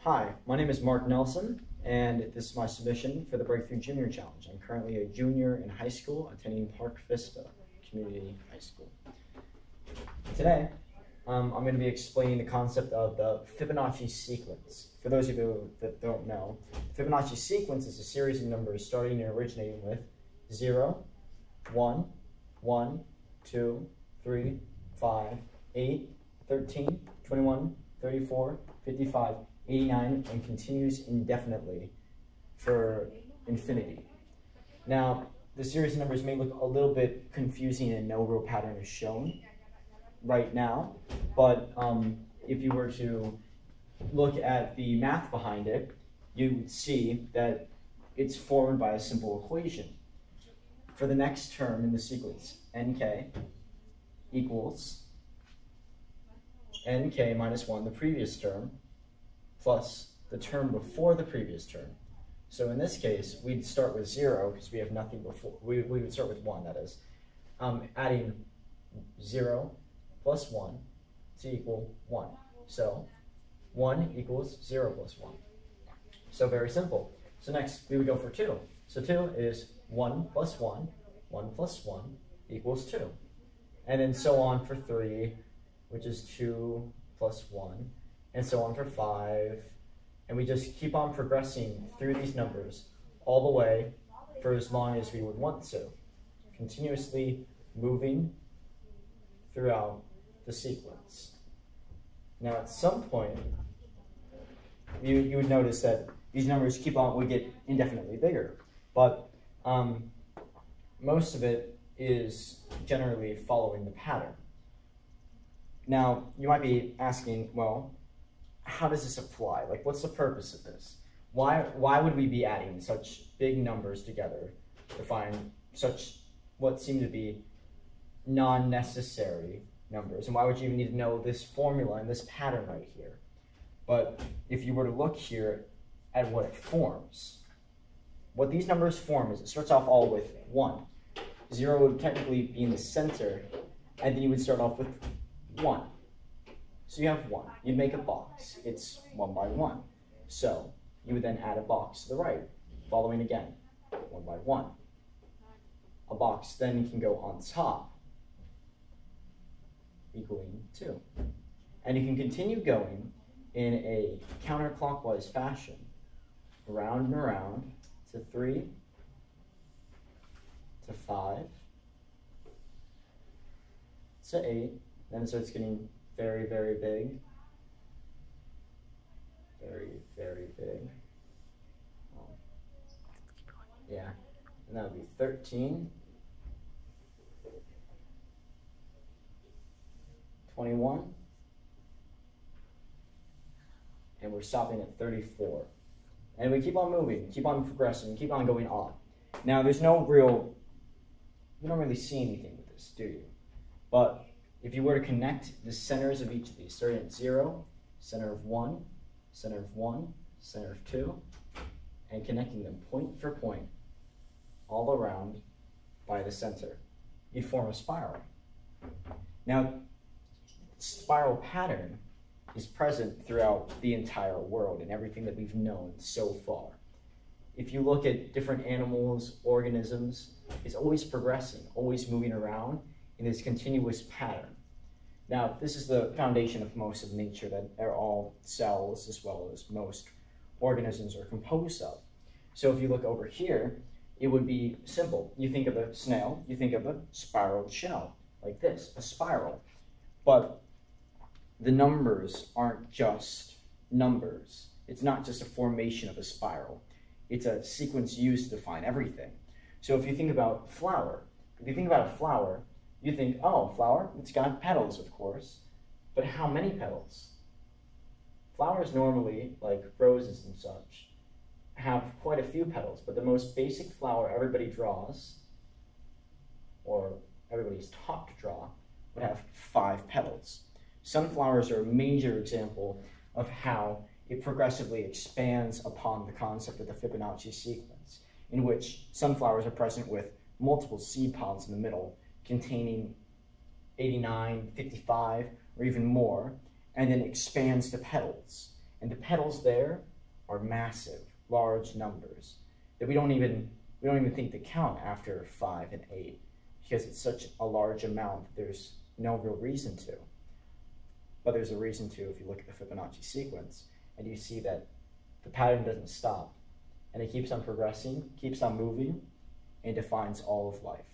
Hi, my name is Mark Nelson, and this is my submission for the Breakthrough Junior Challenge. I'm currently a junior in high school attending Park Vista Community High School. Today, I'm going to be explaining the concept of the Fibonacci sequence. For those of you that don't know, the Fibonacci sequence is a series of numbers starting and originating with 0, 1, 1, 2, 3, 5, 8, 13, 21, 34, 55, 89, and continues indefinitely for infinity. Now, the series of numbers may look a little bit confusing and no real pattern is shown right now, but if you were to look at the math behind it, you would see that it's formed by a simple equation. For the next term in the sequence, nk equals nk minus 1, the previous term, plus the term before the previous term. So in this case, we'd start with 0 because we have nothing before. We would start with 1, that is. Adding 0 plus 1 to equal 1. So 1 equals 0 plus 1. So very simple. So next, we would go for 2. So 2 is 1 plus 1, 1 plus 1 equals 2. And then so on for 3, which is 2 plus 1, and so on for 5. And we just keep on progressing through these numbers all the way for as long as we would want to, continuously moving throughout the sequence. Now at some point, you would notice that these numbers would get indefinitely bigger, but most of it is generally following the pattern. Now, you might be asking, well, how does this apply? Like, what's the purpose of this? Why would we be adding such big numbers together to find such what seem to be non-necessary numbers? And why would you even need to know this formula and this pattern right here? But if you were to look here at what it forms, what these numbers form is it starts off all with 1. 0 would technically be in the center, and then you would start off with 1. So you have 1. You'd make a box. It's 1 by 1. So you would then add a box to the right, following again, 1 by 1. A box then can go on top, equaling 2. And you can continue going in a counterclockwise fashion, around and around, to 3, to 5, to 8, then it starts getting very, very big. Very, very big. Yeah, and that would be 13, 21, and we're stopping at 34. And we keep on moving, keep on progressing, keep on going on. Now, you don't really see anything with this, do you? But if you were to connect the centers of each of these, starting at 0, center of 1, center of 1, center of 2, and connecting them point for point, all around by the center, you'd form a spiral. Now, spiral pattern is present throughout the entire world and everything that we've known so far. If you look at different animals, organisms, it's always progressing, always moving around in this continuous pattern. Now, this is the foundation of most of nature, that are all cells as well as most organisms are composed of. So if you look over here, it would be simple. You think of a snail, you think of a spiraled shell, like this, a spiral. But the numbers aren't just numbers. It's not just a formation of a spiral. It's a sequence used to define everything. So if you think about flower, you think, oh, flower, it's got petals, of course, but how many petals? Flowers normally, like roses and such, have quite a few petals, but the most basic flower everybody draws, or everybody's taught to draw, would have 5 petals. Sunflowers are a major example of how it progressively expands upon the concept of the Fibonacci sequence, in which sunflowers are present with multiple seed pods in the middle, containing 89, 55, or even more, and then expands to petals. And the petals there are massive, large numbers that we don't even think to count after 5 and 8 because it's such a large amount that there's no real reason to. But there's a reason to if you look at the Fibonacci sequence and you see that the pattern doesn't stop and it keeps on progressing, keeps on moving, and defines all of life.